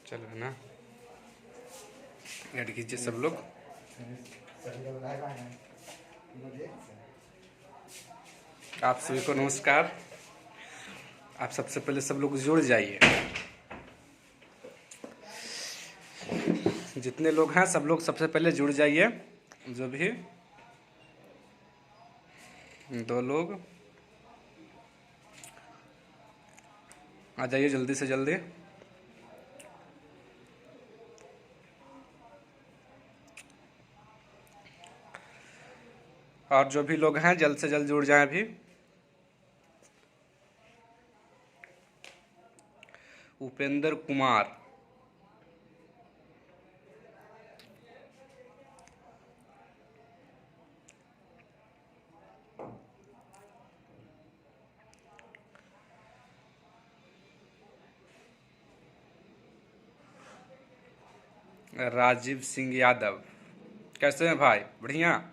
चलो है ना, ऐड कीजिए सब लोग। आप सभी को नमस्कार। आप सबसे पहले सब लोग जुड़ जाइए, जितने लोग हैं सब लोग सबसे पहले जुड़ जाइए। जो भी 2 लोग आ जाइए जल्दी से जल्दी। और जो भी लोग हैं जल्द से जल्द जुड़ जाएं अभी। उपेंद्र कुमार, राजीव सिंह यादव, कैसे हैं भाई? बढ़िया।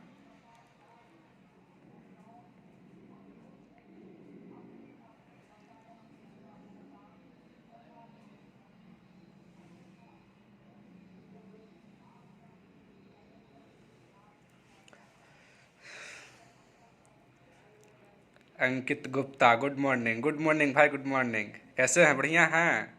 Ankit Gupta, good morning. Good morning भाई, गुड मॉर्निंग। कैसे हैं? बढ़िया हैं।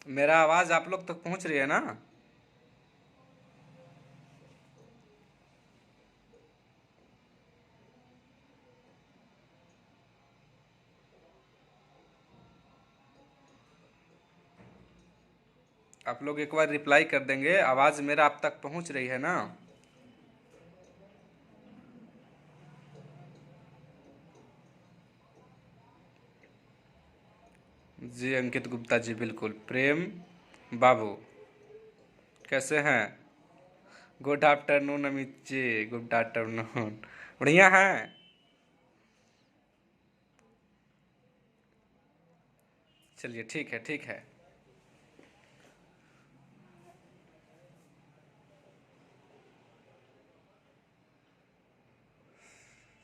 मेरा आवाज आप लोग तक पहुंच रही है ना? आप लोग एक बार रिप्लाई कर देंगे, आवाज मेरा आप तक पहुंच रही है ना? जी अंकित गुप्ता जी, बिल्कुल। प्रेम बाबू, कैसे हैं? Good afternoon Amit ji, good afternoon. बढ़िया हैं। चलिए ठीक है, ठीक है।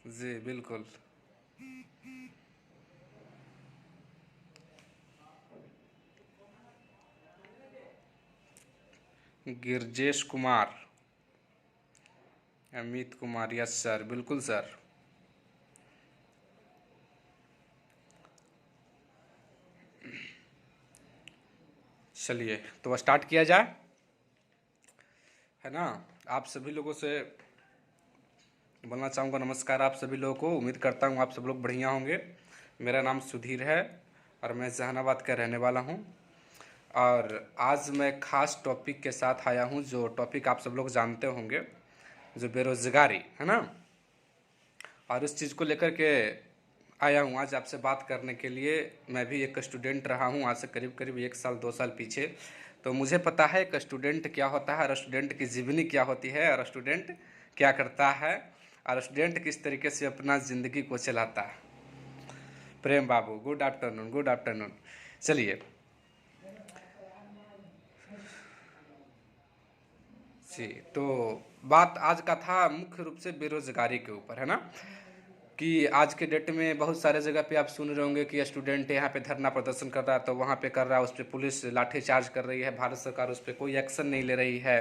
जी बिल्कुल। गिरजेश कुमार, अमित कुमार, यस सर, बिल्कुल सर। चलिए तो स्टार्ट किया जाए, है ना? आप सभी लोगों से बोलना चाहूँगा नमस्कार आप सभी लोगों को। उम्मीद करता हूँ आप सब लोग बढ़िया होंगे। मेरा नाम सुधीर है और मैं जहानाबाद का रहने वाला हूँ। और आज मैं खास टॉपिक के साथ आया हूँ, जो टॉपिक आप सब लोग जानते होंगे, जो बेरोजगारी है ना। और इस चीज़ को लेकर के आया हूँ आज आपसे बात करने के लिए। मैं भी एक स्टूडेंट रहा हूँ आज से करीब करीब 1 साल 2 साल पीछे। तो मुझे पता है एक स्टूडेंट क्या होता है और स्टूडेंट की जीवनी क्या होती है और स्टूडेंट क्या करता है और स्टूडेंट किस तरीके से अपना ज़िंदगी को चलाता है। प्रेम बाबू, गुड आफ्टरनून, गुड आफ्टरनून। चलिए जी, तो बात आज का था मुख्य रूप से बेरोजगारी के ऊपर, है ना। कि आज के डेट में बहुत सारे जगह पे आप सुन रहे होंगे कि स्टूडेंट यहाँ पे धरना प्रदर्शन कर रहा है, तो वहाँ पे कर रहा है, उस पर पुलिस लाठीचार्ज कर रही है, भारत सरकार उस पर कोई एक्शन नहीं ले रही है।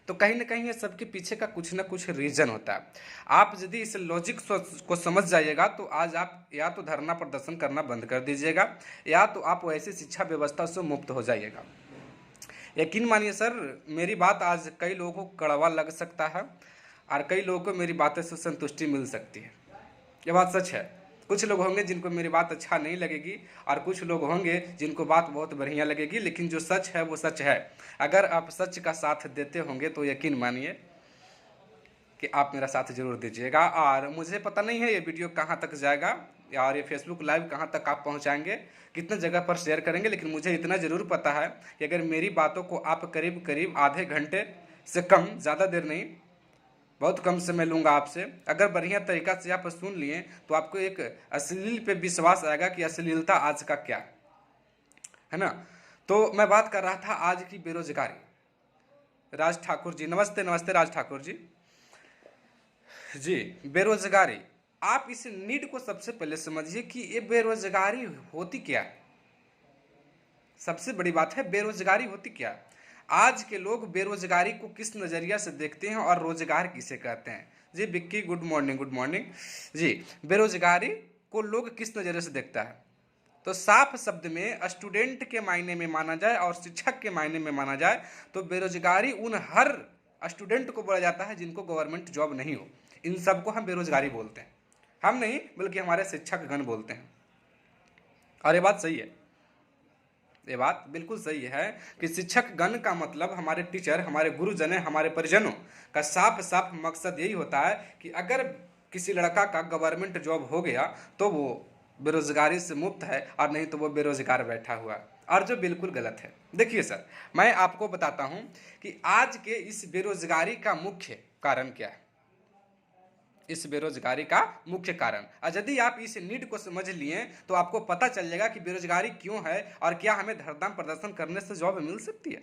तो कहीं ना कहीं ये सबके पीछे का कुछ ना कुछ रीजन होता है। आप यदि इस लॉजिक को समझ जाइएगा तो आज आप या तो धरना प्रदर्शन करना बंद कर दीजिएगा, या तो आप वैसी शिक्षा व्यवस्था से मुक्त हो जाइएगा। यकीन मानिए सर, मेरी बात आज कई लोगों को कड़वा लग सकता है और कई लोगों को मेरी बातें से संतुष्टि मिल सकती है। ये बात सच है। कुछ लोग होंगे जिनको मेरी बात अच्छा नहीं लगेगी और कुछ लोग होंगे जिनको बात बहुत बढ़िया लगेगी, लेकिन जो सच है वो सच है। अगर आप सच का साथ देते होंगे तो यकीन मानिए कि आप मेरा साथ जरूर दीजिएगा। और मुझे पता नहीं है ये वीडियो कहाँ तक जाएगा और ये फेसबुक लाइव कहाँ तक आप पहुँचाएंगे, कितने जगह पर शेयर करेंगे, लेकिन मुझे इतना ज़रूर पता है कि अगर मेरी बातों को आप करीब करीब आधे घंटे से कम, ज़्यादा देर नहीं, बहुत कम समय लूँगा आपसे, अगर बढ़िया तरीक़ा से आप सुन लिए तो आपको एक अश्लील पे विश्वास आएगा कि अश्लीलता आज का क्या है ना। तो मैं बात कर रहा था आज की बेरोजगारी। राज ठाकुर जी, नमस्ते नमस्ते राज ठाकुर जी। जी, बेरोजगारी। आप इस नीड को सबसे पहले समझिए कि ये बेरोजगारी होती क्या है। सबसे बड़ी बात है बेरोजगारी होती क्या है। आज के लोग बेरोजगारी को किस नज़रिया से देखते हैं और रोजगार किसे कहते हैं। जी Vicky, good morning, good morning. जी, बेरोजगारी को लोग किस नज़रिए से देखता है, तो साफ शब्द में स्टूडेंट के मायने में माना जाए और शिक्षक के मायने में माना जाए तो बेरोजगारी उन हर स्टूडेंट को बोला जाता है जिनको गवर्नमेंट जॉब नहीं हो। इन सबको हम बेरोजगारी बोलते हैं। हम नहीं बल्कि हमारे शिक्षक गण बोलते हैं। और ये बात सही है, ये बात बिल्कुल सही है कि शिक्षक गण का मतलब हमारे टीचर, हमारे गुरुजन, हमारे परिजनों का साफ साफ मकसद यही होता है कि अगर किसी लड़का का गवर्नमेंट जॉब हो गया तो वो बेरोजगारी से मुक्त है और नहीं तो वो बेरोजगार बैठा हुआ है, और जो बिल्कुल गलत है। देखिए सर, मैं आपको बताता हूं कि आज के इस बेरोजगारी का मुख्य कारण क्या है। इस बेरोजगारी का मुख्य कारण, और यदि आप इस नीड को समझ लिए तो आपको पता चल जाएगा कि बेरोजगारी क्यों है और क्या हमें धरना प्रदर्शन करने से जॉब मिल सकती है।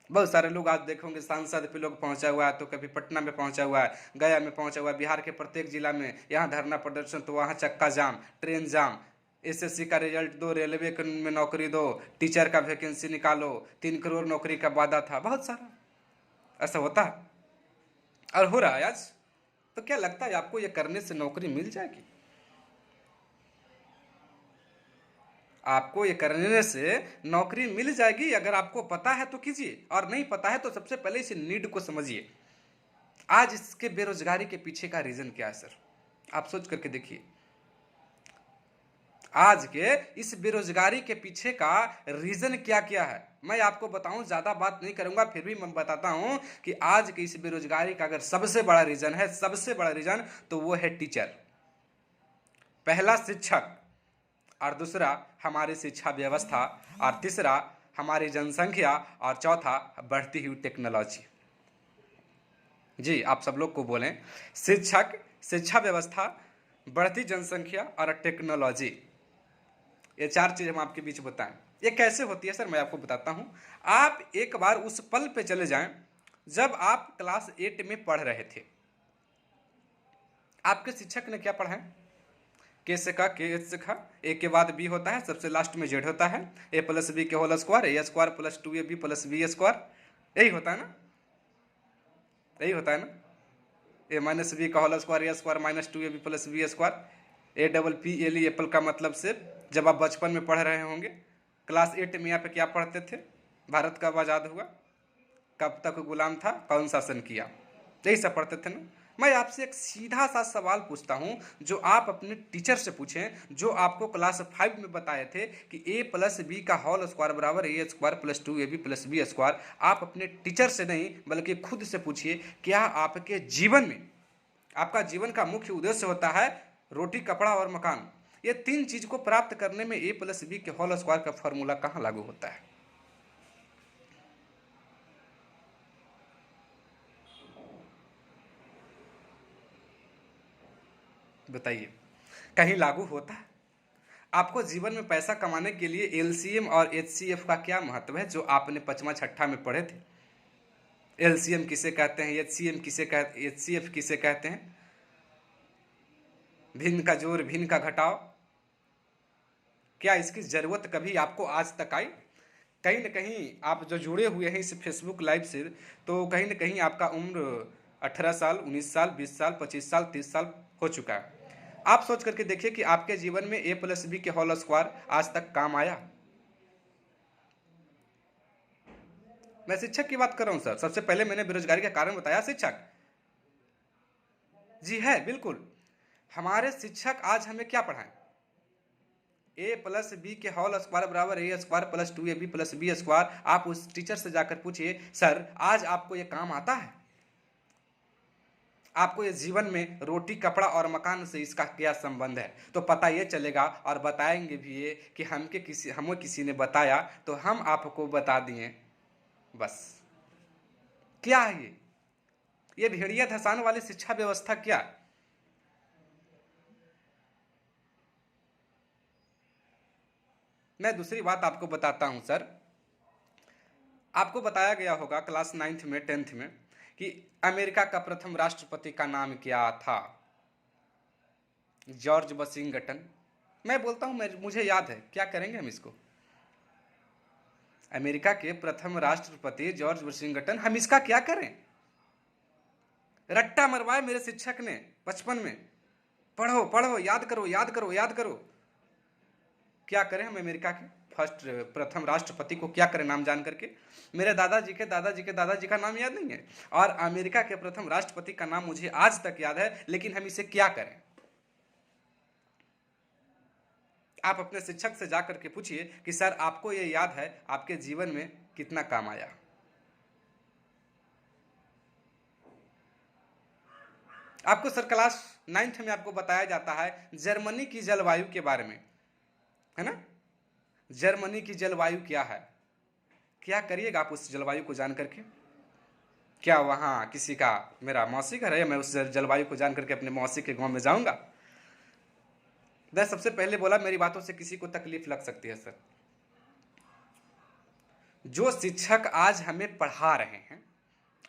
बहुत सारे लोग आज देखोगे सांसद पे लोग पहुंचा हुआ है, तो कभी पटना में पहुंचा हुआ है, गया में पहुंचा हुआ है, बिहार के प्रत्येक जिला में यहाँ धरना प्रदर्शन, तो वहाँ चक्का जाम, ट्रेन जाम, एसएससी का रिजल्ट दो, रेलवे में नौकरी दो, टीचर का वैकेंसी निकालो, 3 करोड़ नौकरी का वादा था। बहुत सारा ऐसा होता है और हो रहा है आज। तो क्या लगता है आपको ये करने से नौकरी मिल जाएगी? आपको ये करने से नौकरी मिल जाएगी? अगर आपको पता है तो कीजिए, और नहीं पता है तो सबसे पहले इस नीड को समझिए। आज इसके बेरोजगारी के पीछे का रीजन क्या है सर, आप सोच करके देखिए। आज के इस बेरोजगारी के पीछे का रीजन क्या क्या है मैं आपको बताऊं, ज्यादा बात नहीं करूंगा, फिर भी मैं बताता हूं कि आज के इस बेरोजगारी का अगर सबसे बड़ा रीजन है, सबसे बड़ा रीजन, तो वो है टीचर। पहला शिक्षक, और दूसरा हमारी शिक्षा व्यवस्था, और तीसरा हमारी जनसंख्या, और चौथा बढ़ती हुई टेक्नोलॉजी। जी आप सब लोग को बोलें, शिक्षक, शिक्षा व्यवस्था, बढ़ती जनसंख्या और टेक्नोलॉजी। ये 4 चीज हम आपके बीच बताएं। ये कैसे होती है सर, मैं आपको बताता हूं। आप एक बार उस पल पे चले जाएं जब आप क्लास 8 में पढ़ रहे थे। आपके शिक्षक ने क्या पढ़ाया? के से का, के एच से खा, ए के बाद बी होता है, सबसे लास्ट में जेड होता है, ए प्लस बी के whole square, a square plus 2ab plus b square, यही होता है ना, यही होता है ना। ए माइनस बी का whole square, a square minus 2ab plus b square. A double P L apple का मतलब से जब आप बचपन में पढ़ रहे होंगे, क्लास 8 में यहाँ पे क्या पढ़ते थे? भारत कब आज़ाद हुआ, कब तक गुलाम था, कौन शासन किया, यही सब पढ़ते थे ना। मैं आपसे एक सीधा सा सवाल पूछता हूं जो आप अपने टीचर से पूछें, जो आपको क्लास 5 में बताए थे कि ए प्लस बी का होल स्क्वायर बराबर a square plus 2ab plus b square. आप अपने टीचर से नहीं बल्कि खुद से पूछिए, क्या आपके जीवन में, आपका जीवन का मुख्य उद्देश्य होता है रोटी, कपड़ा और मकान? ये 3 चीज को प्राप्त करने में ए प्लस बी के होल स्क्वायर का फॉर्मूला कहाँ लागू होता है? बताइए, कहीं लागू होता है? आपको जीवन में पैसा कमाने के लिए एलसीएम और एचसीएफ का क्या महत्व है, जो आपने 5वां 6ठा में पढ़े थे? एलसीएम किसे कहते हैं, एचसीएम किसे कहते, एचसीएफ किसे कहते हैं? भिन्न का जोड़, भिन्न का घटाव। क्या इसकी जरूरत कभी आपको आज तक आई? कहीं न कहीं आप जो जुड़े हुए हैं इस फेसबुक लाइव से, तो कहीं न कहीं आपका उम्र 18 साल, 19 साल, 20 साल, 25 साल, 30 साल हो चुका है। आप सोच करके देखिए कि आपके जीवन में ए प्लस बी के होल स्क्वायर आज तक काम आया? मैं शिक्षक की बात कर रहा हूं सर। सबसे पहले मैंने बेरोजगारी का कारण बताया, शिक्षक। जी है, बिल्कुल। हमारे शिक्षक आज हमें क्या पढ़ाएं? ए प्लस बी के होल स्क्वायर बराबर a square plus 2ab plus b square. आप उस टीचर से जाकर पूछिए, सर आज आपको ये काम आता है? आपको ये जीवन में रोटी, कपड़ा और मकान से इसका क्या संबंध है? तो पता ये चलेगा, और बताएंगे भी ये कि हमें किसी ने बताया तो हम आपको बता दिए, बस। क्या है ये भेड़िया धसान वाली शिक्षा व्यवस्था? क्या? मैं दूसरी बात आपको बताता हूं सर। आपको बताया गया होगा क्लास 9th में, 10th में, कि अमेरिका का प्रथम राष्ट्रपति का नाम क्या था? George Washington. मैं बोलता हूं मुझे याद है, क्या करेंगे हम इसको? अमेरिका के प्रथम राष्ट्रपति जॉर्ज वाशिंगटन, हम इसका क्या करें? रट्टा मरवाए मेरे शिक्षक ने बचपन में, पढ़ो पढ़ो, याद करो याद करो याद करो। क्या करें हम अमेरिका के प्रथम राष्ट्रपति को क्या करें नाम जान करके? मेरे दादाजी के दादाजी के दादाजी का नाम याद नहीं है, और अमेरिका के प्रथम राष्ट्रपति का नाम मुझे आज तक याद है, लेकिन हम इसे क्या करें? आप अपने शिक्षक से जाकर के पूछिए कि सर आपको ये याद है, आपके जीवन में कितना काम आया? आपको सर क्लास 9th में आपको बताया जाता है जर्मनी की जलवायु के बारे में, है ना? जर्मनी की जलवायु क्या है? क्या करिएगा आप उस जलवायु को जान करके? क्या वहां किसी का, मेरा मौसी घर है, मैं उस जलवायु को जान करके अपने मौसी के गांव में जाऊंगा? मैं सबसे पहले बोला मेरी बातों से किसी को तकलीफ लग सकती है सर। जो शिक्षक आज हमें पढ़ा रहे हैं,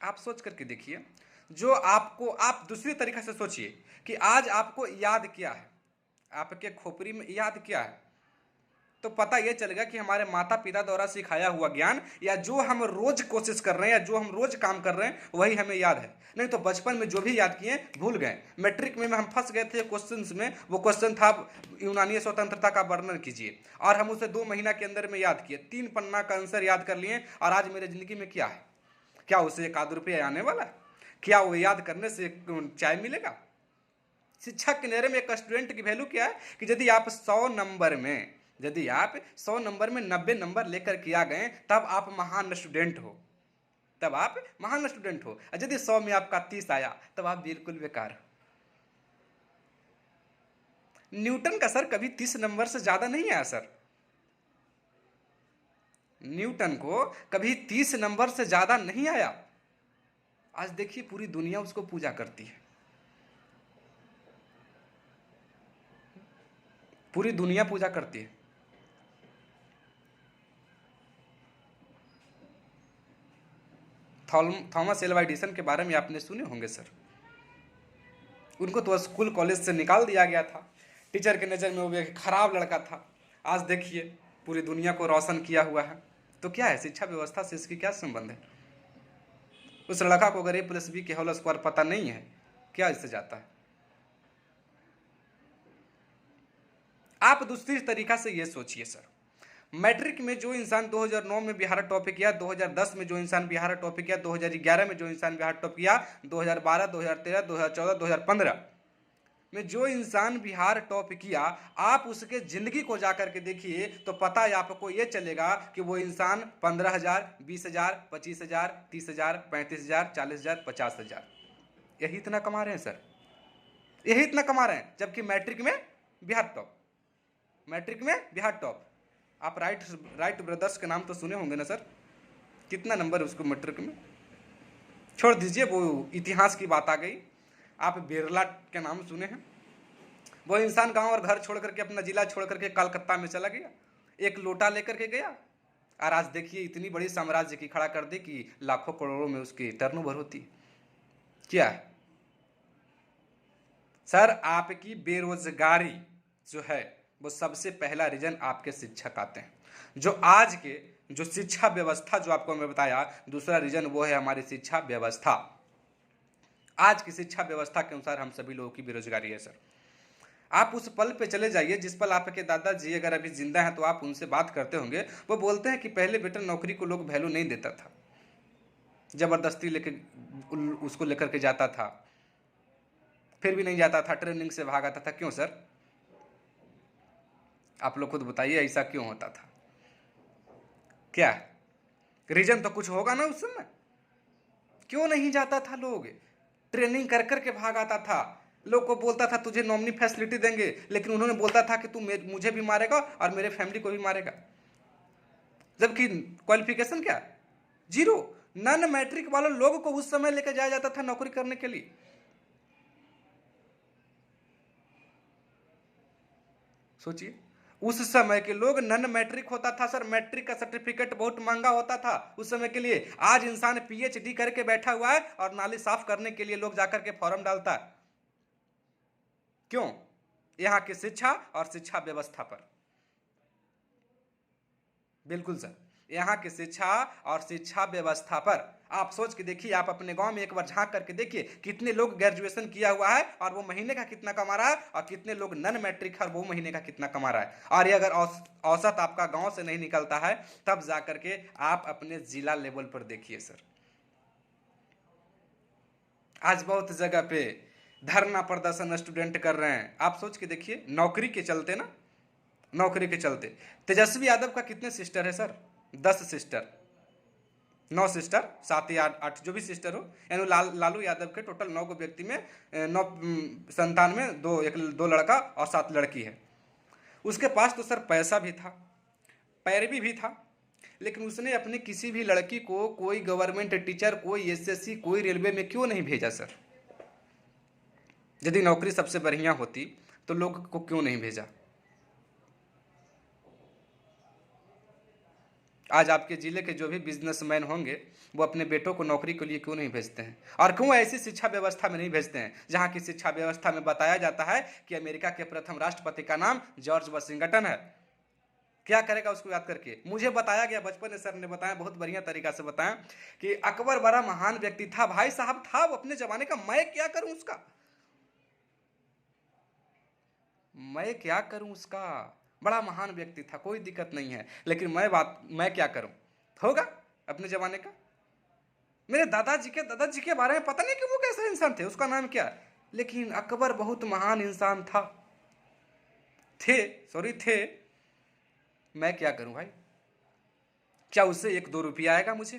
आप सोच करके देखिए, जो आपको, आप दूसरी तरीके से सोचिए कि आज आपको याद क्या है, आपके खोपड़ी में याद क्या है, तो पता यह चलेगा कि हमारे माता पिता द्वारा सिखाया हुआ ज्ञान, या जो हम रोज कोशिश कर रहे हैं, या जो हम रोज काम कर रहे हैं, वही हमें याद है। नहीं तो बचपन में जो भी याद किए भूल गए। मैट्रिक में हम फंस गए थे क्वेश्चंस में, वो क्वेश्चन था यूनानी स्वतंत्रता का वर्णन कीजिए, और हम उसे 2 महीना के अंदर में याद किए, 3 पन्ना का आंसर याद कर लिए, और आज मेरे जिंदगी में क्या है? क्या उसे 1 रुपये आने वाला? क्या वो याद करने से चाय मिलेगा? शिक्षा के नहरे में एक स्टूडेंट की वैल्यू क्या है कि यदि आप 100 नंबर में, यदि आप 100 नंबर में 90 नंबर लेकर के आ गए, तब आप महान स्टूडेंट हो, तब आप महान स्टूडेंट हो। और यदि 100 में आपका 30 आया, तब आप बिल्कुल बेकार हो। न्यूटन का सर कभी 30 नंबर से ज्यादा नहीं आया सर। न्यूटन को कभी 30 नंबर से ज्यादा नहीं आया। आज देखिए पूरी दुनिया उसको पूजा करती है, पूरी दुनिया पूजा करती है। थॉमस एल्वा एडिसन के बारे में आपने सुने होंगे सर। उनको तो स्कूल कॉलेज से निकाल दिया गया था, टीचर के नज़र में वो एक खराब लड़का था। आज देखिए पूरी दुनिया को रोशन किया हुआ है। तो क्या है, शिक्षा व्यवस्था से इसकी क्या संबंध है? उस लड़का को अगर A+B के होल स्क्वायर पता नहीं है, क्या इससे जाता है? आप दूसरी तरीका से ये सोचिए सर, मैट्रिक में जो इंसान 2009 में बिहार टॉप किया, 2010 में जो इंसान बिहार टॉप किया, 2011 में जो इंसान बिहार टॉप किया, 2012, 2013, 2014, 2015 में जो इंसान बिहार टॉप किया, आप उसके जिंदगी को जाकर के देखिए तो पता है आपको ये चलेगा कि वो इंसान 15,000, 20,000, 25,000, 30,000, 35,000, 40,000, 50,000, यही इतना कमा रहे हैं सर, यही इतना कमा रहे हैं। जबकि मैट्रिक में बिहार टॉप, मैट्रिक में बिहार टॉप। आप राइट ब्रदर्स के नाम तो सुने होंगे ना सर? कितना नंबर उसको मैट्रिक में? छोड़ दीजिए, वो इतिहास की बात आ गई। आप बिरला के नाम सुने हैं? वो इंसान गांव और घर छोड़ करके, अपना जिला छोड़ करके कलकत्ता में चला गया, एक लोटा लेकर के गया, और आज देखिए इतनी बड़ी साम्राज्य की खड़ा कर दी कि लाखों करोड़ों में उसकी टर्नओवर होती है। क्या है सर? आपकी बेरोजगारी जो है, वो सबसे पहला रीजन आपके शिक्षक आते हैं। जो आज के जो शिक्षा व्यवस्था जो आपको मैं बताया, दूसरा रीजन वो है हमारी शिक्षा व्यवस्था। आज की शिक्षा व्यवस्था के अनुसार हम सभी लोगों की बेरोजगारी है सर। आप उस पल पे चले जाइए जिस पल आपके दादाजी अगर अभी जिंदा हैं, तो आप उनसे बात करते होंगे, वो बोलते हैं कि पहले बेटा नौकरी को लोग वैल्यू नहीं देता था, जबरदस्ती लेके उसको लेकर के जाता था, फिर भी नहीं जाता था, ट्रेनिंग से भाग आता था। क्यों सर? आप लोग खुद बताइए, ऐसा क्यों होता था? क्या रीजन तो कुछ होगा ना उस समय, क्यों नहीं जाता था? लोग ट्रेनिंग कर करके भाग आता था। लोग को बोलता था तुझे नॉमिनी फैसिलिटी देंगे, लेकिन उन्होंने बोलता था कि तू मुझे भी मारेगा और मेरे फैमिली को भी मारेगा। जबकि क्वालिफिकेशन क्या? 0। नन मैट्रिक वाले लोगों को उस समय लेकर जाया जाता था नौकरी करने के लिए। सोचिए, उस समय के लोग नन मैट्रिक होता था सर, मैट्रिक का सर्टिफिकेट बहुत महंगा होता था उस समय के लिए। आज इंसान पीएचडी करके बैठा हुआ है और नाली साफ करने के लिए लोग जाकर के फॉर्म डालता है। क्यों? यहां की शिक्षा और शिक्षा व्यवस्था पर। बिल्कुल सर, यहाँ की शिक्षा और शिक्षा व्यवस्था पर आप सोच के देखिए, आप अपने गांव में एक बार झांक करके देखिए कितने लोग ग्रेजुएशन किया हुआ है और वो महीने का कितना कमा रहा है, और कितने लोग नन मैट्रिक है और वो महीने का कितना कमा रहा है। और ये अगर औसत आपका गांव से नहीं निकलता है, तब जाकर के आप अपने जिला लेवल पर देखिए सर। आज बहुत जगह पे धरना प्रदर्शन स्टूडेंट कर रहे हैं। आप सोच के देखिए, नौकरी के चलते ना, नौकरी के चलते। तेजस्वी यादव का कितने सिस्टर है सर? 10 सिस्टर, 9 सिस्टर, 7 या 8 जो भी सिस्टर हो, यानी लालू यादव के टोटल 9 को व्यक्ति में 9 संतान में 2 लड़का और 7 लड़की है। उसके पास तो सर पैसा भी था, पैरवी भी था, लेकिन उसने अपनी किसी भी लड़की को कोई गवर्नमेंट टीचर, कोई एसएससी, कोई रेलवे में क्यों नहीं भेजा सर? यदि नौकरी सबसे बढ़िया होती तो लोग को क्यों नहीं भेजा? आज आपके जिले के जो भी बिजनेसमैन होंगे वो अपने बेटों को नौकरी के लिए क्यों नहीं भेजते हैं? और क्यों ऐसी शिक्षा व्यवस्था में नहीं भेजते हैं जहां की शिक्षा व्यवस्था में बताया जाता है कि अमेरिका के प्रथम राष्ट्रपति का नाम जॉर्ज वाशिंगटन है? क्या करेगा उसको याद करके? मुझे बताया गया बचपन में, सर ने बताया, बहुत बढ़िया तरीका से बताया कि अकबर बड़ा महान व्यक्ति था भाई साहब, था वो अपने जमाने का। मैं क्या करूं उसका, मैं क्या करूं उसका? बड़ा महान व्यक्ति था, कोई दिक्कत नहीं है, लेकिन मैं क्या करूं? होगा अपने जमाने का। मेरे दादाजी के बारे में पता नहीं कि वो कैसा इंसान थे, उसका नाम क्या, लेकिन अकबर बहुत महान इंसान था, थे। मैं क्या करूं भाई? क्या उससे 1-2 रुपया आएगा मुझे?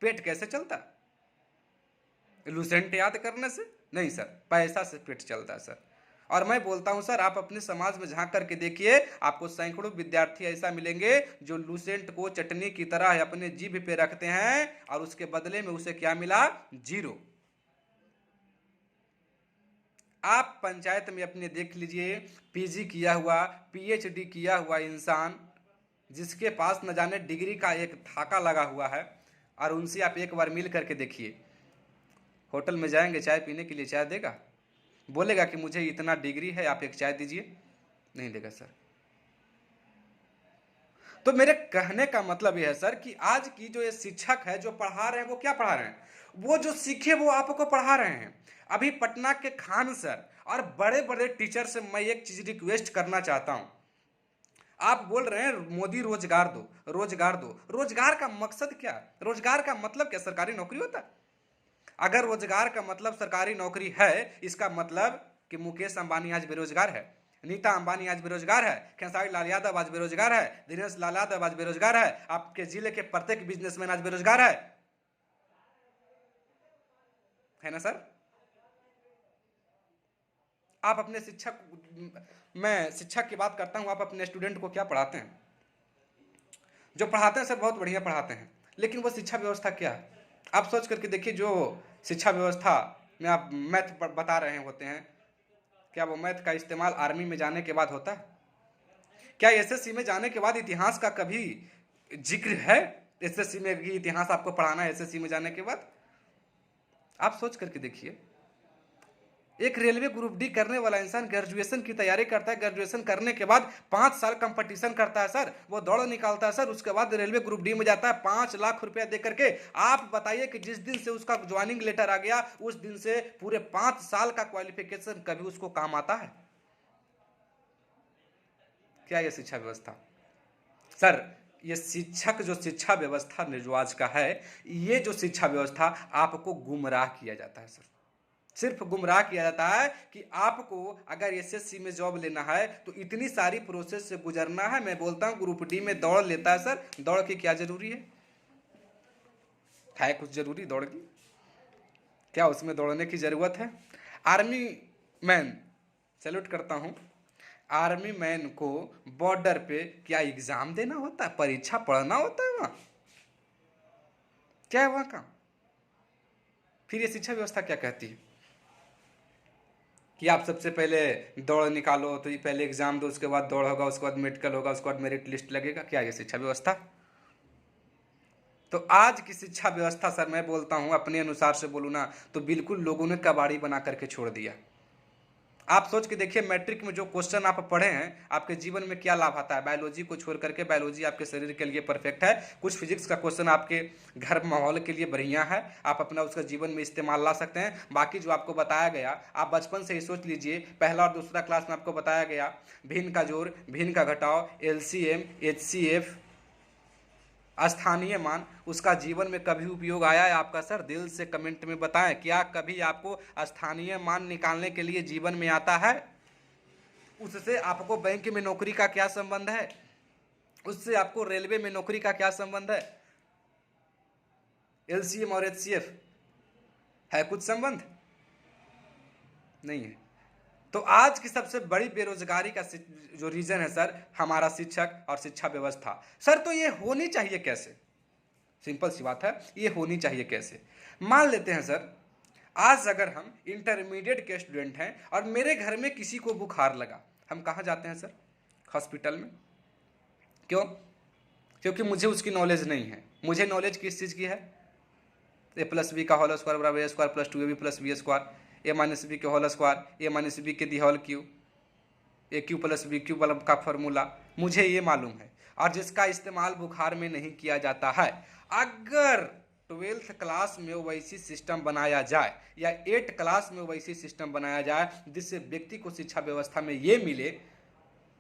पेट कैसे चलता? लूसेंट याद करने से नहीं सर, पैसा से पेट चलता है सर। और मैं बोलता हूं सर, आप अपने समाज में झांक करके देखिए, आपको सैकड़ों विद्यार्थी ऐसा मिलेंगे जो लूसेंट को चटनी की तरह अपने जीभ पे रखते हैं और उसके बदले में उसे क्या मिला? 0। आप पंचायत में अपने देख लीजिए, पीजी किया हुआ, पीएचडी किया हुआ इंसान जिसके पास न जाने डिग्री का एक धागा लगा हुआ है, और उनसे आप एक बार मिल करके देखिए, होटल में जाएंगे चाय पीने के लिए, चाय देगा? बोलेगा कि मुझे इतना डिग्री है, आप एक चाय दीजिए? नहीं देगा सर। तो मेरे कहने का मतलब यह है सर कि आज की जो ये शिक्षक है जो पढ़ा रहे हैं, वो क्या पढ़ा रहे हैं? वो जो सीखे वो आपको पढ़ा रहे हैं। अभी पटना के खान सर और बड़े बड़े टीचर से मैं एक चीज रिक्वेस्ट करना चाहता हूं। आप बोल रहे हैं मोदी रोजगार दो, रोजगार दो। रोजगार का मकसद क्या? रोजगार का मतलब क्या सरकारी नौकरी होता है? अगर रोजगार का मतलब सरकारी नौकरी है, इसका मतलब कि मुकेश अंबानी आज बेरोजगार है, नीता अंबानी आज बेरोजगार है, खेसारी लाल यादव आज बेरोजगार है, दिनेश लाल यादव आज बेरोजगार है, आपके जिले के प्रत्येक बिजनेसमैन आज बेरोजगार है ना सर? आप अपने शिक्षक, मैं शिक्षक की बात करता हूं, आप अपने स्टूडेंट को क्या पढ़ाते हैं? जो पढ़ाते हैं सर बहुत बढ़िया पढ़ाते हैं, लेकिन वो शिक्षा व्यवस्था क्या है? आप सोच करके देखिए, जो शिक्षा व्यवस्था में आप मैथ बता रहे होते हैं, क्या वो मैथ का इस्तेमाल आर्मी में जाने के बाद होता है? क्या एसएससी में जाने के बाद इतिहास का कभी जिक्र है? एसएससी में भी इतिहास आपको पढ़ाना है एसएससी में जाने के बाद? आप सोच करके देखिए, एक रेलवे ग्रुप डी करने वाला इंसान ग्रेजुएशन की तैयारी करता है, ग्रेजुएशन करने के बाद 5 साल कंपटीशन करता है सर, वो दौड़ निकालता है सर, उसके बाद रेलवे ग्रुप डी में जाता है 5 लाख रुपया दे करके। आप बताइए कि जिस दिन से उसका ज्वाइनिंग लेटर आ गया, उस दिन से पूरे 5 साल का क्वालिफिकेशन कभी उसको काम आता है? क्या यह शिक्षा व्यवस्था? सर, ये शिक्षक जो शिक्षा व्यवस्था जो आज का है, ये जो शिक्षा व्यवस्था, आपको गुमराह किया जाता है सर, सिर्फ गुमराह किया जाता है कि आपको अगर एसएससी में जॉब लेना है तो इतनी सारी प्रोसेस से गुजरना है। मैं बोलता हूं ग्रुप डी में दौड़ लेता है सर, दौड़ की क्या जरूरी है कुछ जरूरी दौड़ की? क्या उसमें दौड़ने की जरूरत है? आर्मी मैन, सैल्यूट करता हूं, आर्मी मैन को बॉर्डर पे क्या एग्जाम देना होता है, परीक्षा पढ़ना होता है? वहां क्या है वहां का? फिर ये शिक्षा व्यवस्था क्या कहती है? कि आप सबसे पहले दौड़ निकालो, तो ये पहले एग्जाम दो, उसके बाद दौड़ होगा, उसके बाद मेडिकल होगा, उसके बाद मेरिट लिस्ट लगेगा? क्या ये शिक्षा व्यवस्था? तो आज की शिक्षा व्यवस्था सर, मैं बोलता हूँ अपने अनुसार से बोलूँ ना, तो बिल्कुल लोगों ने कबाड़ी बना करके छोड़ दिया। आप सोच के देखिए, मैट्रिक में जो क्वेश्चन आप पढ़े हैं, आपके जीवन में क्या लाभ आता है? बायोलॉजी को छोड़ करके, बायोलॉजी आपके शरीर के लिए परफेक्ट है। कुछ फिजिक्स का क्वेश्चन आपके घर माहौल के लिए बढ़िया है, आप अपना उसका जीवन में इस्तेमाल ला सकते हैं। बाकी जो आपको बताया गया, आप बचपन से ही सोच लीजिए, पहला और दूसरा क्लास में आपको बताया गया भिन्न का जोड़, भिन्न का घटाव, एलसीएम, एचसीएफ, स्थानीय मान, उसका जीवन में कभी उपयोग आया है आपका? सर दिल से कमेंट में बताएं, क्या कभी आपको स्थानीय मान निकालने के लिए जीवन में आता है? उससे आपको बैंक में नौकरी का क्या संबंध है? उससे आपको रेलवे में नौकरी का क्या संबंध है? एलसीएम और एचसीएफ है कुछ संबंध? नहीं है। तो आज की सबसे बड़ी बेरोजगारी का जो रीजन है सर, हमारा शिक्षक और शिक्षा व्यवस्था। सर तो ये होनी चाहिए कैसे? सिंपल सी बात है, ये होनी चाहिए कैसे? मान लेते हैं सर, आज अगर हम इंटरमीडिएट के स्टूडेंट हैं और मेरे घर में किसी को बुखार लगा, हम कहाँ जाते हैं सर? हॉस्पिटल में। क्यों? क्योंकि मुझे उसकी नॉलेज नहीं है। मुझे नॉलेज किस चीज़ की है? ए प्लस बी का होल स्क्वायर बराबर a square plus 2ab plus b square, a minus b के whole square, a minus b के the whole cube, a cube plus b cube bulb का फॉर्मूला मुझे ये मालूम है, और जिसका इस्तेमाल बुखार में नहीं किया जाता है। अगर 12th क्लास में वैसी सिस्टम बनाया जाए या 8th क्लास में वैसी सिस्टम बनाया जाए जिससे व्यक्ति को शिक्षा व्यवस्था में ये मिले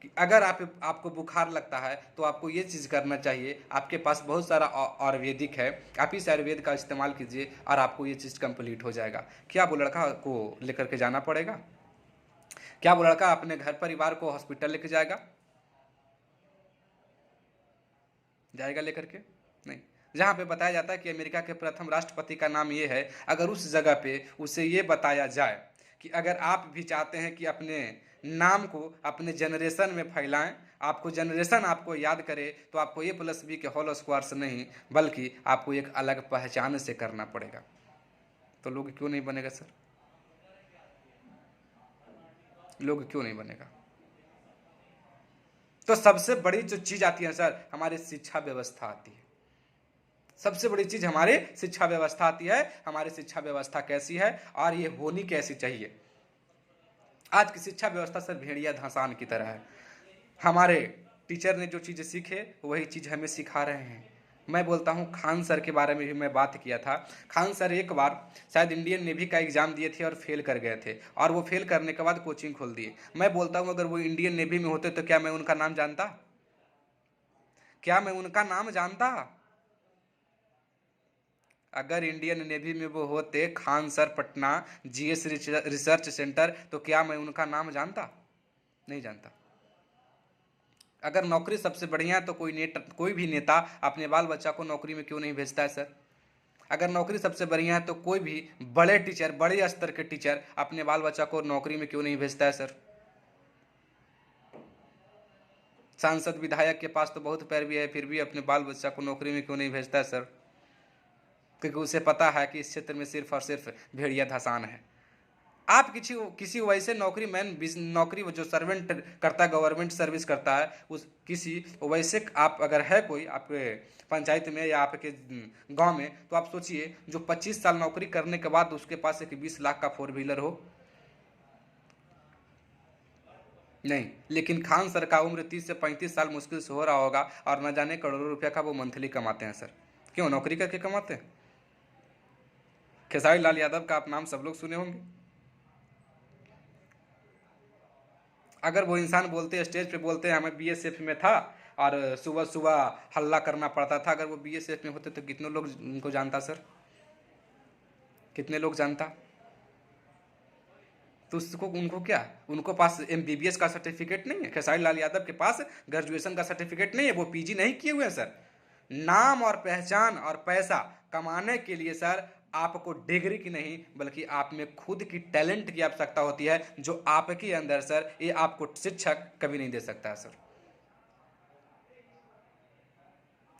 कि अगर आपको बुखार लगता है तो आपको ये चीज़ करना चाहिए, आपके पास बहुत सारा आयुर्वेदिक है, आप इस आयुर्वेद का इस्तेमाल कीजिए और आपको ये चीज़ कंप्लीट हो जाएगा। क्या वो लड़का को लेकर के जाना पड़ेगा? क्या वो लड़का अपने घर परिवार को हॉस्पिटल लेके जाएगा? जाएगा लेकर के? नहीं। जहाँ पे बताया जाता है कि अमेरिका के प्रथम राष्ट्रपति का नाम ये है, अगर उस जगह पे उसे ये बताया जाए कि अगर आप भी चाहते हैं कि अपने नाम को अपने जनरेशन में फैलाएं, आपको जनरेशन आपको याद करे, तो आपको ए प्लस बी के होल स्क्वायर से नहीं, बल्कि आपको एक अलग पहचान से करना पड़ेगा। तो लोग क्यों नहीं बनेगा सर? लोग क्यों नहीं बनेगा? तो सबसे बड़ी जो चीज़ आती है सर, हमारी शिक्षा व्यवस्था आती है। सबसे बड़ी चीज हमारी शिक्षा व्यवस्था आती है। हमारी शिक्षा व्यवस्था कैसी है और ये होनी कैसी चाहिए? आज की शिक्षा व्यवस्था सर भेड़िया धंसान की तरह है। हमारे टीचर ने जो चीज़ें सीखे वही चीज़ हमें सिखा रहे हैं। मैं बोलता हूँ, खान सर के बारे में भी मैं बात किया था। खान सर एक बार शायद इंडियन नेवी का एग्ज़ाम दिए थे और फेल कर गए थे, और वो फेल करने के बाद कोचिंग खोल दिए। मैं बोलता हूँ, अगर वो इंडियन नेवी में होते तो क्या मैं उनका नाम जानता? क्या मैं उनका नाम जानता? अगर इंडियन नेवी में वो होते, Khan sir Patna GS research centre, तो क्या मैं उनका नाम जानता? नहीं जानता। अगर नौकरी सबसे बढ़िया है तो कोई भी नेता अपने बाल बच्चा को नौकरी में क्यों नहीं भेजता है सर? अगर नौकरी सबसे बढ़िया है तो कोई भी बड़े टीचर, बड़े स्तर के टीचर अपने बाल बच्चा को नौकरी में क्यों नहीं भेजता है सर? सांसद विधायक के पास तो बहुत पैरवी है, फिर भी अपने बाल बच्चा को नौकरी में क्यों नहीं भेजता है सर? क्योंकि उसे पता है कि इस क्षेत्र में सिर्फ और सिर्फ भेड़िया धसान है। आप किसी वैसे नौकरी जो सर्वेंट करता है, गवर्नमेंट सर्विस करता है, उस किसी वैसे आप अगर है कोई आपके पंचायत में या आपके गांव में, तो आप सोचिए जो 25 साल नौकरी करने के बाद उसके पास एक 20 लाख का 4 व्हीलर हो। नहीं, लेकिन खान सर का उम्र 30 से 35 साल मुश्किल से हो रहा होगा, और न जाने करोड़ों रुपया का वो मंथली कमाते हैं सर। क्यों? नौकरी करके कमाते हैं। खेसारी लाल यादव का आप नाम सब लोग सुने होंगे। अगर वो इंसान बोलते, स्टेज पे बोलते हैं हमें बीएसएफ में था और सुबह सुबह हल्ला करना पड़ता था, अगर वो बीएसएफ में होते तो कितने लोग उनको जानता सर? कितने लोग जानता? तो उसको उनको क्या, उनको पास एमबीबीएस का सर्टिफिकेट नहीं है? खेसारी लाल यादव के पास ग्रेजुएशन का सर्टिफिकेट नहीं है, वो पीजी नहीं किए हुए हैं सर। नाम और पहचान और पैसा कमाने के लिए सर आपको डिग्री की नहीं, बल्कि आप में खुद की टैलेंट की आवश्यकता होती है, जो आपके अंदर सर ये आपको शिक्षक कभी नहीं दे सकता है सर।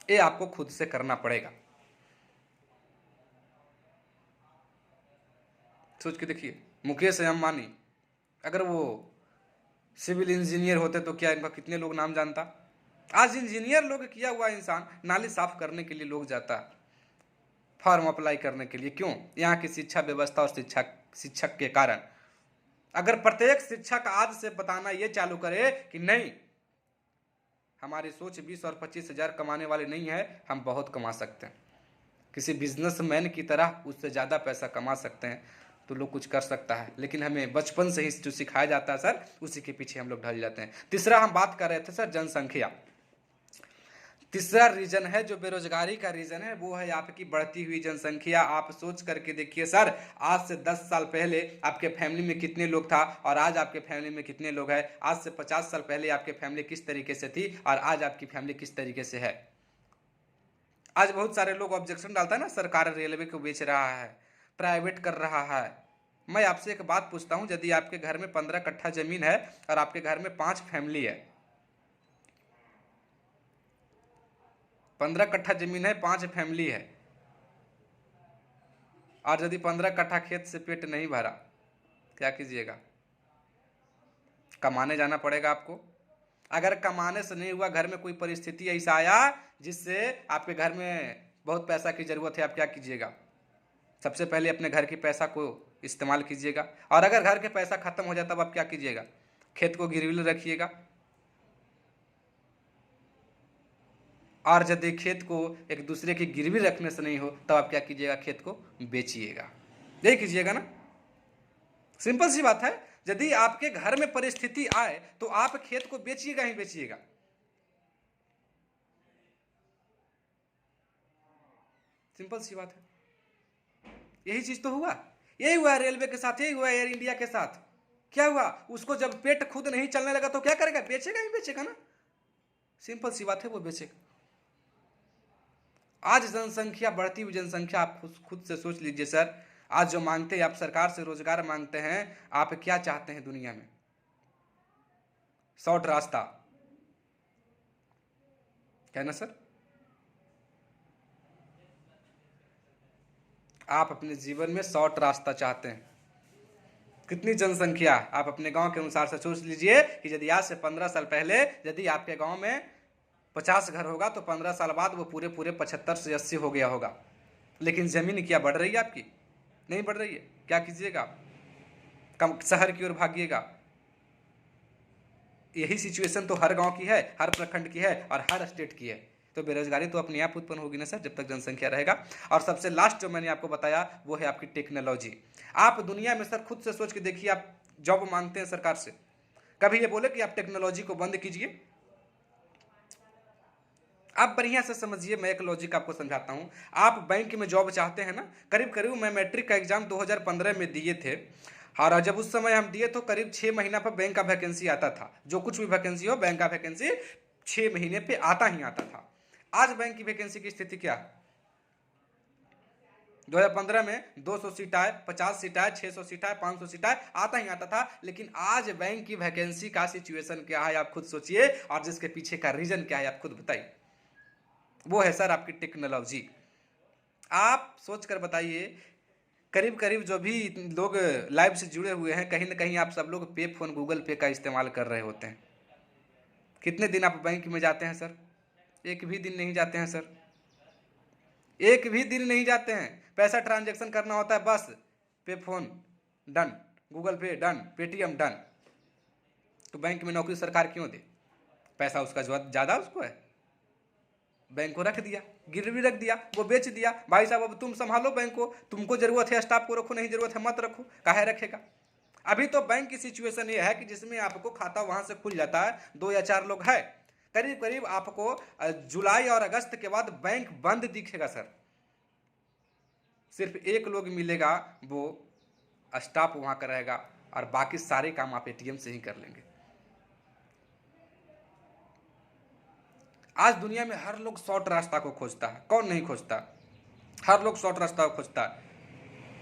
ये आपको खुद से करना पड़ेगा। सोच के देखिए, मुकेश अंबानी अगर वो सिविल इंजीनियर होते तो क्या इनका कितने लोग नाम जानता। आज इंजीनियर लोग किया हुआ इंसान नाली साफ करने के लिए लोग जाता, फॉर्म अप्लाई करने के लिए। क्यों? यहाँ की शिक्षा व्यवस्था और शिक्षक के कारण। अगर प्रत्येक शिक्षक आज से बताना ये चालू करे कि नहीं, हमारी सोच 20 और 25 हज़ार कमाने वाले नहीं है, हम बहुत कमा सकते हैं, किसी बिजनेसमैन की तरह उससे ज़्यादा पैसा कमा सकते हैं, तो लोग कुछ कर सकता है। लेकिन हमें बचपन से ही जो सिखाया जाता है सर, उसी के पीछे हम लोग ढल जाते हैं। तीसरा हम बात कर रहे थे सर, जनसंख्या। तीसरा रीजन है जो बेरोजगारी का रीजन है, वो है आपकी बढ़ती हुई जनसंख्या। आप सोच करके देखिए सर, आज से 10 साल पहले आपके फैमिली में कितने लोग था और आज आपके फैमिली में कितने लोग हैं। आज से 50 साल पहले आपके फैमिली किस तरीके से थी और आज आपकी फैमिली किस तरीके से है। आज बहुत सारे लोग ऑब्जेक्शन डालता है ना, सरकार रेलवे को बेच रहा है, प्राइवेट कर रहा है। मैं आपसे एक बात पूछता हूं, यदि आपके घर में 15 कट्ठा जमीन है और आपके घर में 5 फैमिली है, 15 कट्ठा जमीन है, 5 फैमिली है, और यदि 15 कट्ठा खेत से पेट नहीं भरा, क्या कीजिएगा? कमाने जाना पड़ेगा आपको। अगर कमाने से नहीं हुआ, घर में कोई परिस्थिति ऐसा आया जिससे आपके घर में बहुत पैसा की जरूरत है, आप क्या कीजिएगा? सबसे पहले अपने घर के पैसा को इस्तेमाल कीजिएगा। और अगर घर के पैसा खत्म हो जाए तब आप क्या कीजिएगा? खेत को गिरवी रखिएगा। और यदि खेत को एक दूसरे की गिरवी रखने से नहीं हो तब आप क्या कीजिएगा? खेत को बेचिएगा। यही कीजिएगा ना, सिंपल सी बात है। यदि आपके घर में परिस्थिति आए तो आप खेत को बेचिएगा ही बेचिएगा। सिंपल सी बात है। यही चीज तो हुआ, यही हुआ रेलवे के साथ, यही हुआ एयर इंडिया के साथ। क्या हुआ? उसको जब पेट खुद नहीं चलने लगा तो क्या करेगा? बेचेगा ही बेचेगा ना, सिंपल सी बात है, वो बेचेगा। आज जनसंख्या, बढ़ती हुई जनसंख्या, आप खुद से सोच लीजिए सर। आज जो मांगते हैं आप, सरकार से रोजगार मांगते हैं, आप क्या चाहते हैं दुनिया में? शॉर्ट रास्ता, क्या ना सर? आप अपने जीवन में शॉर्ट रास्ता चाहते हैं। कितनी जनसंख्या, आप अपने गांव के अनुसार से सोच लीजिए कि यदि आज से 15 साल पहले यदि आपके गांव में 50 घर होगा तो 15 साल बाद वो पूरे 75 से 80 हो गया होगा। लेकिन जमीन क्या बढ़ रही है आपकी? नहीं बढ़ रही है। क्या कीजिएगा? कम शहर की ओर भागिएगा। यही सिचुएशन तो हर गांव की है, हर प्रखंड की है और हर स्टेट की है। तो बेरोजगारी तो अपने आप उत्पन्न होगी ना सर, जब तक जनसंख्या रहेगा। और सबसे लास्ट जो मैंने आपको बताया वो है आपकी टेक्नोलॉजी। आप दुनिया में सर खुद से सोच के देखिए, आप जॉब मांगते हैं सरकार से, कभी ये बोले कि आप टेक्नोलॉजी को बंद कीजिए? आप बढ़िया से समझिए, मैं एक लॉजिक आपको समझाता हूं। आप बैंक में जॉब चाहते हैं ना, करीब करीब मैं मैट्रिक का एग्जाम 2015 में दिए थे, और जब उस समय हम दिए तो करीब 6 महीना पर बैंक का वैकेंसी आता था। जो कुछ भी वैकेंसी हो, बैंक का वैकेंसी 6 महीने पे आता ही आता था। आज बैंक की वैकेंसी की स्थिति क्या है? 2015 में 200 सीट आए, 50 सीट आए, 600 सीट आए, 500 सीट आए, आता ही आता था। लेकिन आज बैंक की वैकेंसी का सिचुएशन क्या है आप खुद सोचिए, और जिसके पीछे का रीजन क्या है आप खुद बताइए। वो है सर आपकी टेक्नोलॉजी। आप सोच कर बताइए, करीब करीब जो भी लोग लाइव से जुड़े हुए हैं, कहीं ना कहीं आप सब लोग पे फोन, गूगल पे का इस्तेमाल कर रहे होते हैं। कितने दिन आप बैंक में जाते हैं सर? एक भी दिन नहीं जाते हैं सर, एक भी दिन नहीं जाते हैं। पैसा ट्रांजैक्शन करना होता है, बस पे फोन डन, गूगल पे डन, पेटीएम डन। तो बैंक में नौकरी सरकार क्यों दे? पैसा उसका ज़्यादा उसको है, बैंक को रख दिया, गिरवी रख दिया, वो बेच दिया। भाई साहब अब तुम संभालो बैंक को, तुमको जरूरत है स्टाफ को रखो, नहीं जरूरत है मत रखो, काहे रखेगा? अभी तो बैंक की सिचुएशन ये है कि जिसमें आपको खाता वहां से खुल जाता है, 2 या 4 लोग है। करीब करीब आपको जुलाई और अगस्त के बाद बैंक बंद दिखेगा सर। सिर्फ एक लोग मिलेगा, वो स्टाफ वहां का रहेगा, और बाकी सारे काम आप एटीएम से ही कर लेंगे। आज दुनिया में हर लोग शॉर्ट रास्ता को खोजता है, कौन नहीं खोजता? हर लोग शॉर्ट रास्ता को खोजता है,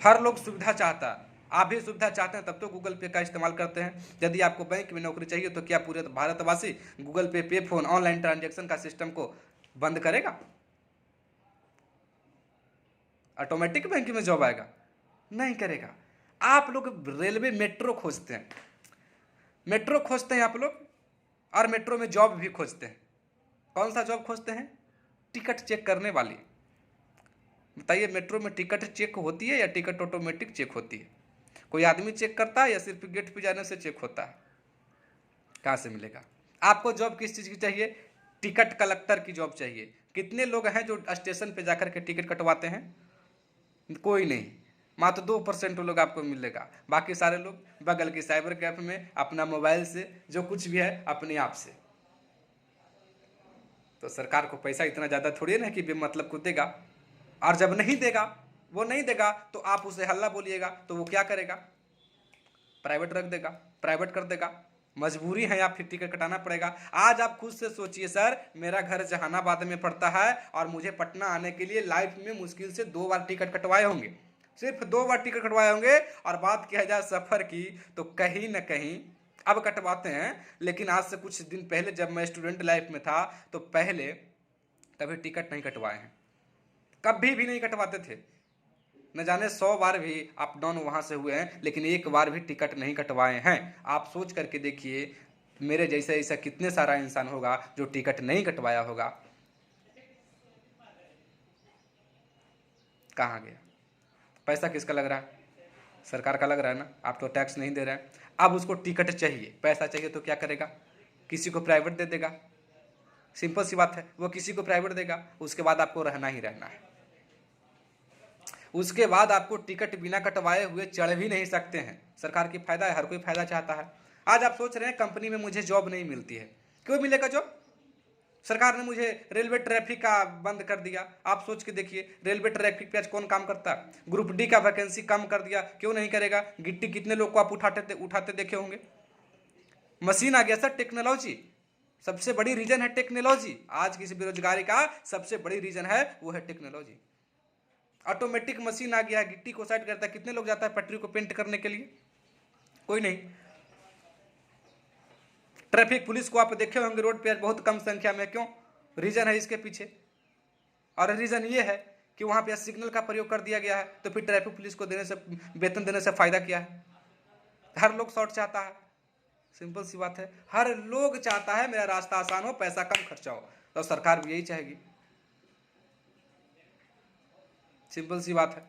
हर लोग सुविधा चाहता है। आप भी सुविधा चाहते हैं तब तो गूगल पे का इस्तेमाल करते हैं। यदि आपको बैंक में नौकरी चाहिए तो क्या पूरे भारतवासी गूगल पे, पे फोन, ऑनलाइन ट्रांजैक्शन का सिस्टम को बंद करेगा? ऑटोमेटिक बैंक में जॉब आएगा? नहीं करेगा। आप लोग रेलवे मेट्रो खोजते हैं, मेट्रो खोजते हैं आप लोग, और मेट्रो में जॉब भी खोजते हैं। कौन सा जॉब खोजते हैं? टिकट चेक करने वाली। बताइए, मेट्रो में टिकट चेक होती है या टिकट ऑटोमेटिक चेक होती है? कोई आदमी चेक करता है या सिर्फ गेट पे जाने से चेक होता है? कहाँ से मिलेगा? आपको जॉब किस चीज़ की चाहिए? टिकट कलेक्टर की जॉब चाहिए। कितने लोग हैं जो स्टेशन पे जाकर के टिकट कटवाते हैं? कोई नहीं, मात्र 2% लोग आपको मिलेगा। बाकी सारे लोग बगल की साइबर कैफे में अपना मोबाइल से जो कुछ भी है अपने आप से। तो सरकार को पैसा इतना ज़्यादा थोड़ी है ना कि बेमतलब को देगा। और जब नहीं देगा, वो नहीं देगा, तो आप उसे हल्ला बोलिएगा तो वो क्या करेगा? प्राइवेट रख देगा, प्राइवेट कर देगा। मजबूरी है, आप फिर टिकट कटाना पड़ेगा। आज आप खुद से सोचिए, सर मेरा घर जहानाबाद में पड़ता है और मुझे पटना आने के लिए लाइफ में मुश्किल से 2 बार टिकट कटवाए होंगे, सिर्फ 2 बार टिकट कटवाए होंगे। और बात किया जाए सफ़र की तो कहीं ना कहीं अब कटवाते हैं, लेकिन आज से कुछ दिन पहले जब मैं स्टूडेंट लाइफ में था तो पहले कभी टिकट नहीं कटवाए हैं, कभी भी नहीं कटवाते थे। न जाने 100 बार भी अप डाउन वहाँ से हुए हैं, लेकिन एक बार भी टिकट नहीं कटवाए हैं। आप सोच करके देखिए, मेरे जैसा ऐसा कितने सारा इंसान होगा जो टिकट नहीं कटवाया होगा। कहाँ गया? पैसा किसका लग रहा है? सरकार का लग रहा है ना। आप तो टैक्स नहीं दे रहे हैं। अब उसको टिकट चाहिए, पैसा चाहिए, तो क्या करेगा? किसी को प्राइवेट दे देगा। सिंपल सी बात है, वो किसी को प्राइवेट देगा, उसके बाद आपको रहना ही रहना है। उसके बाद आपको टिकट बिना कटवाए हुए चढ़ भी नहीं सकते हैं। सरकार की फायदा है, हर कोई फायदा चाहता है। आज आप सोच रहे हैं कंपनी में मुझे जॉब नहीं मिलती है, क्यों मिलेगा जॉब? सरकार ने मुझे रेलवे ट्रैफिक का बंद कर दिया। आप सोच के देखिए, रेलवे ट्रैफिक पे आज कौन काम करता है? ग्रुप डी का वैकेंसी कम कर दिया, क्यों नहीं करेगा? गिट्टी कितने लोग को आप उठाते देखे होंगे। मशीन आ गया सर, टेक्नोलॉजी सबसे बड़ी रीजन है। टेक्नोलॉजी आज की बेरोजगारी का सबसे बड़ी रीजन है, वो है टेक्नोलॉजी। ऑटोमेटिक मशीन आ गया है, गिट्टी को साइड करता है। कितने लोग जाता है पटरी को पेंट करने के लिए? कोई नहीं। ट्रैफिक पुलिस को आप देखे होंगे रोड पे बहुत कम संख्या में, क्यों? रीजन है इसके पीछे, और रीजन ये है कि वहां पे सिग्नल का प्रयोग कर दिया गया है। तो फिर ट्रैफिक पुलिस को देने से, वेतन देने से फायदा क्या है? हर लोग शॉर्ट चाहता है। सिंपल सी बात है, हर लोग चाहता है मेरा रास्ता आसान हो, पैसा कम खर्चा हो। तो सरकार भी यही चाहेगी। सिंपल सी बात है।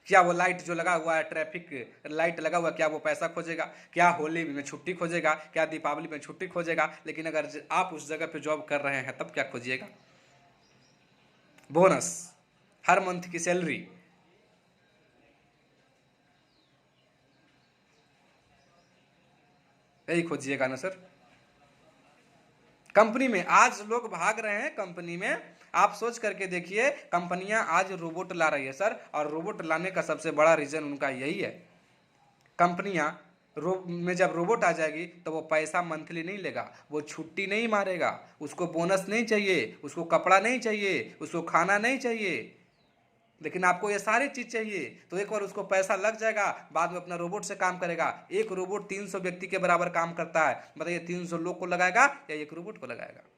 क्या वो लाइट जो लगा हुआ है, ट्रैफिक लाइट लगा हुआ है, क्या वो पैसा खोजेगा? क्या होली में छुट्टी खोजेगा? क्या दीपावली में छुट्टी खोजेगा? लेकिन अगर आप उस जगह पे जॉब कर रहे हैं तब क्या खोजिएगा? बोनस, हर मंथ की सैलरी। यही खोजिएगा ना सर। कंपनी में आज लोग भाग रहे हैं। कंपनी में आप सोच करके देखिए, कंपनियां आज रोबोट ला रही है सर, और रोबोट लाने का सबसे बड़ा रीजन उनका यही है। कंपनियां में जब रोबोट आ जाएगी तो वो पैसा मंथली नहीं लेगा, वो छुट्टी नहीं मारेगा, उसको बोनस नहीं चाहिए, उसको कपड़ा नहीं चाहिए, उसको खाना नहीं चाहिए, लेकिन आपको ये सारी चीज चाहिए। तो एक बार उसको पैसा लग जाएगा, बाद में अपना रोबोट से काम करेगा। एक रोबोट 300 व्यक्ति के बराबर काम करता है। बताइए, 300 लोग को लगाएगा या एक रोबोट को लगाएगा?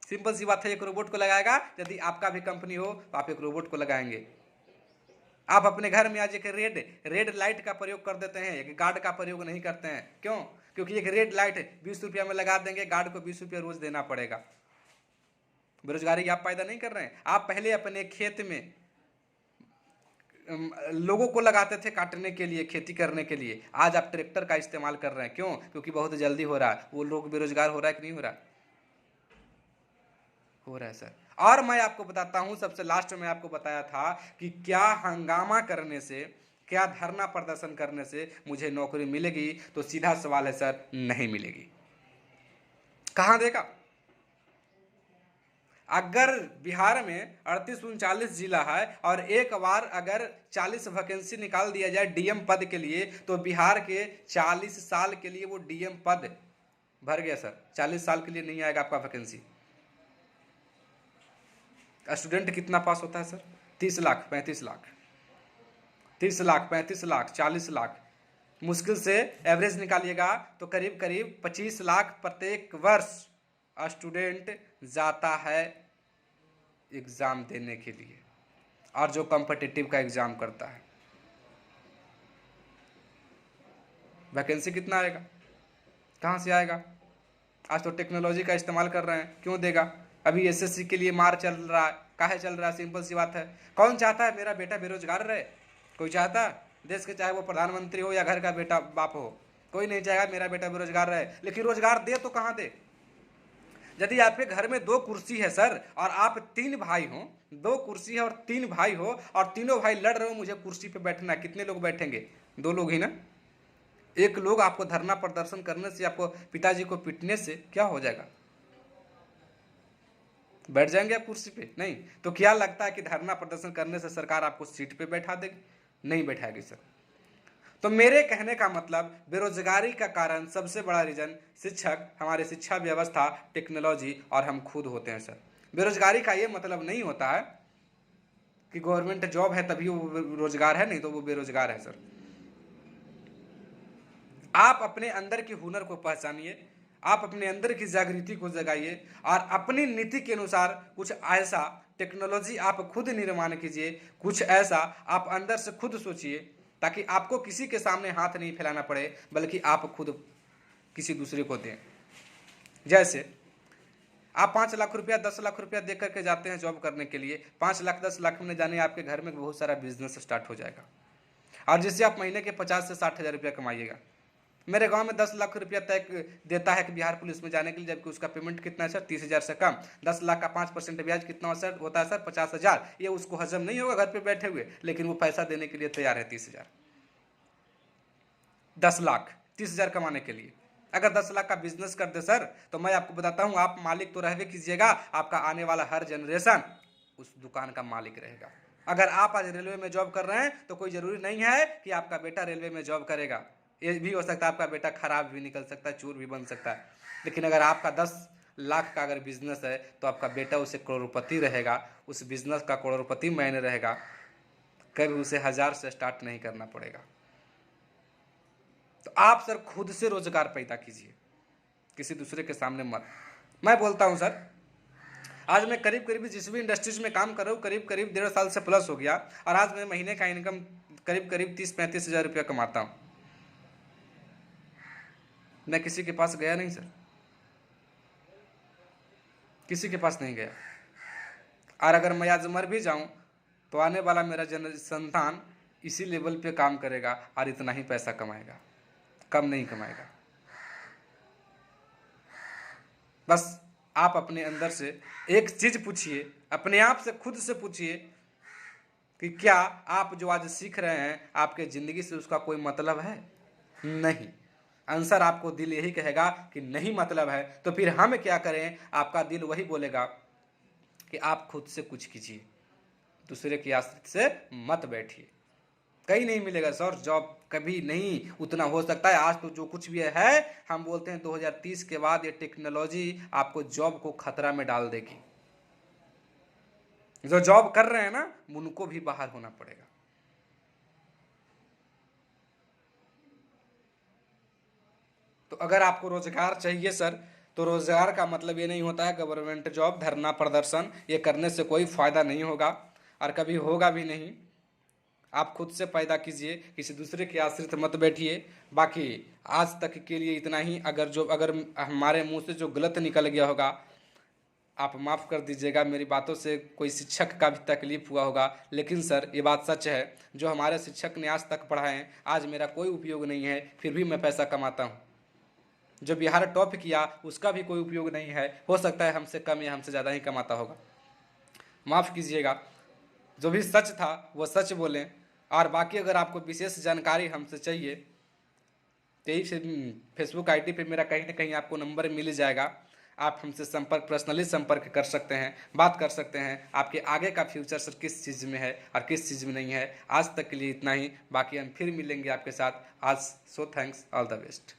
सिंपल सी बात है, एक रोबोट को लगाएगा। यदि आपका भी कंपनी हो तो आप एक रोबोट को लगाएंगे। आप अपने घर में आज एक रेड लाइट का प्रयोग कर देते हैं, एक गार्ड का प्रयोग नहीं करते हैं। क्यों? क्योंकि एक रेड लाइट 20 रुपया में लगा देंगे, गार्ड को 20 रुपया रोज देना पड़ेगा। बेरोजगारी आप पैदा नहीं कर रहे हैं। आप पहले अपने खेत में लोगों को लगाते थे काटने के लिए, खेती करने के लिए। आज आप ट्रैक्टर का इस्तेमाल कर रहे हैं। क्यों? क्योंकि बहुत जल्दी हो रहा है। वो लोग बेरोजगार हो रहा है कि नहीं हो रहा? हो रहा है सर। और मैं आपको बताता हूं, सबसे लास्ट में आपको बताया था कि क्या हंगामा करने से, क्या धरना प्रदर्शन करने से मुझे नौकरी मिलेगी? तो सीधा सवाल है सर, नहीं मिलेगी। कहां देगा? अगर बिहार में 38-39 जिला है और एक बार अगर 40 वैकेंसी निकाल दिया जाए डीएम पद के लिए, तो बिहार के 40 साल के लिए वो डीएम पद भर गया सर। 40 साल के लिए नहीं आएगा आपका वैकेंसी। स्टूडेंट कितना पास होता है सर? 30 लाख, 35 लाख, 30 लाख, 35 लाख, 40 लाख, मुश्किल से एवरेज निकालिएगा तो करीब करीब 25 लाख प्रत्येक वर्ष स्टूडेंट जाता है एग्ज़ाम देने के लिए, और जो कॉम्पिटिटिव का एग्ज़ाम करता है। वैकेंसी कितना आएगा, कहाँ से आएगा? आज तो टेक्नोलॉजी का इस्तेमाल कर रहे हैं, क्यों देगा? अभी एसएससी के लिए मार चल रहा है, काहे चल रहा है? सिंपल सी बात है, कौन चाहता है मेरा बेटा बेरोजगार रहे? कोई चाहता है? देश के चाहे वो प्रधानमंत्री हो या घर का बेटा बाप हो, कोई नहीं चाहेगा मेरा बेटा बेरोजगार रहे। लेकिन रोजगार दे तो कहाँ दे? यदि आपके घर में 2 कुर्सी है सर और आप 3 भाई हो, 2 कुर्सी है और 3 भाई हो और तीनों भाई लड़ रहे हो मुझे कुर्सी पे बैठना, कितने लोग बैठेंगे? 2 लोग ही ना। एक लोग आपको धरना प्रदर्शन करने से, आपको पिताजी को पीटने से क्या हो जाएगा? बैठ जाएंगे आप कुर्सी पे? नहीं। तो क्या लगता है कि धरना प्रदर्शन करने से सरकार आपको सीट पे बैठा देगी? नहीं बैठाएगी सर। तो मेरे कहने का मतलब, बेरोजगारी का कारण सबसे बड़ा रीजन शिक्षक, हमारी शिक्षा व्यवस्था, टेक्नोलॉजी और हम खुद होते हैं सर। बेरोजगारी का ये मतलब नहीं होता है कि गवर्नमेंट जॉब है तभी वो रोजगार है, नहीं तो वो बेरोजगार है सर। आप अपने अंदर की हुनर को पहचानिए, आप अपने अंदर की जागृति को जगाइए और अपनी नीति के अनुसार कुछ ऐसा टेक्नोलॉजी आप खुद निर्माण कीजिए, कुछ ऐसा आप अंदर से खुद सोचिए, ताकि आपको किसी के सामने हाथ नहीं फैलाना पड़े, बल्कि आप खुद किसी दूसरे को दें। जैसे आप 5 लाख रुपया, 10 लाख रुपया दे करके जाते हैं जॉब करने के लिए, 5 लाख 10 लाख में जाने आपके घर में बहुत सारा बिजनेस स्टार्ट हो जाएगा और जिससे आप महीने के 50 से 60 हज़ार रुपया कमाइएगा। मेरे गांव में 10 लाख रुपया तय देता है कि बिहार पुलिस में जाने के लिए, जबकि उसका पेमेंट कितना है सर? 30,000 से कम। 10 लाख का 5% ब्याज कितना होता है सर? 50,000। ये उसको हजम नहीं होगा घर पे बैठे हुए, लेकिन वो पैसा देने के लिए तैयार है 30,000। 10 लाख 30,000 कमाने के लिए अगर 10 लाख का बिजनेस कर दे सर, तो मैं आपको बताता हूं, आप मालिक तो रहवे कीजिएगा, आपका आने वाला हर जनरेशन उस दुकान का मालिक रहेगा। अगर आप आज रेलवे में जॉब कर रहे हैं तो कोई जरूरी नहीं है कि आपका बेटा रेलवे में जॉब करेगा। ये भी हो सकता है आपका बेटा खराब भी निकल सकता है, चोर भी बन सकता है। लेकिन अगर आपका 10 लाख का अगर बिजनेस है तो आपका बेटा उसे करोड़पति रहेगा, उस बिजनेस का करोड़पति मायने रहेगा। कभी उसे 1000 से स्टार्ट नहीं करना पड़ेगा। तो आप सर खुद से रोजगार पैदा कीजिए, किसी दूसरे के सामने मत। मैं बोलता हूं सर, आज मैं करीब करीब जिस भी इंडस्ट्रीज में काम कर रहा हूँ, करीब करीब 1.5 साल से प्लस हो गया और आज मैं महीने का इनकम करीब करीब 30-35 हज़ार रुपया कमाता हूँ। मैं किसी के पास गया नहीं सर, किसी के पास नहीं गया। और अगर मैं आज मर भी जाऊं तो आने वाला मेरा संतान इसी लेवल पे काम करेगा और इतना ही पैसा कमाएगा, कम नहीं कमाएगा। बस आप अपने अंदर से एक चीज पूछिए, अपने आप से खुद से पूछिए कि क्या आप जो आज सीख रहे हैं आपके जिंदगी से उसका कोई मतलब है? नहीं। आंसर आपको दिल यही कहेगा कि नहीं मतलब है। तो फिर हम क्या करें? आपका दिल वही बोलेगा कि आप खुद से कुछ कीजिए, दूसरे की आश्रित से मत बैठिए। कहीं नहीं मिलेगा सर जॉब, कभी नहीं उतना हो सकता है। आज तो जो कुछ भी है, हम बोलते हैं 2030 के बाद ये टेक्नोलॉजी आपको जॉब को खतरा में डाल देगी। जो जॉब कर रहे हैं ना, उनको भी बाहर होना पड़ेगा। तो अगर आपको रोजगार चाहिए सर, तो रोजगार का मतलब ये नहीं होता है गवर्नमेंट जॉब, धरना प्रदर्शन, ये करने से कोई फायदा नहीं होगा और कभी होगा भी नहीं। आप खुद से पैदा कीजिए, किसी दूसरे के आश्रित मत बैठिए। बाकी आज तक के लिए इतना ही। अगर हमारे मुंह से जो गलत निकल गया होगा, आप माफ़ कर दीजिएगा, मेरी बातों से कोई शिक्षक का भी तकलीफ हुआ होगा। लेकिन सर ये बात सच है, जो हमारे शिक्षक ने आज तक पढ़ाए हैं, आज मेरा कोई उपयोग नहीं है, फिर भी मैं पैसा कमाता हूँ। जो बिहार टॉप किया उसका भी कोई उपयोग नहीं है, हो सकता है हमसे कम या हमसे ज़्यादा ही कमाता होगा। माफ़ कीजिएगा, जो भी सच था वो सच बोलें। और बाकी अगर आपको विशेष जानकारी हमसे चाहिए तो यही फेसबुक आईडी पे मेरा कहीं ना कहीं आपको नंबर मिल जाएगा। आप हमसे पर्सनली संपर्क कर सकते हैं, बात कर सकते हैं आपके आगे का फ्यूचर सर किस चीज़ में है और किस चीज़ में नहीं है। आज तक के लिए इतना ही, बाकी हम फिर मिलेंगे आपके साथ। आज so thanks, all the best.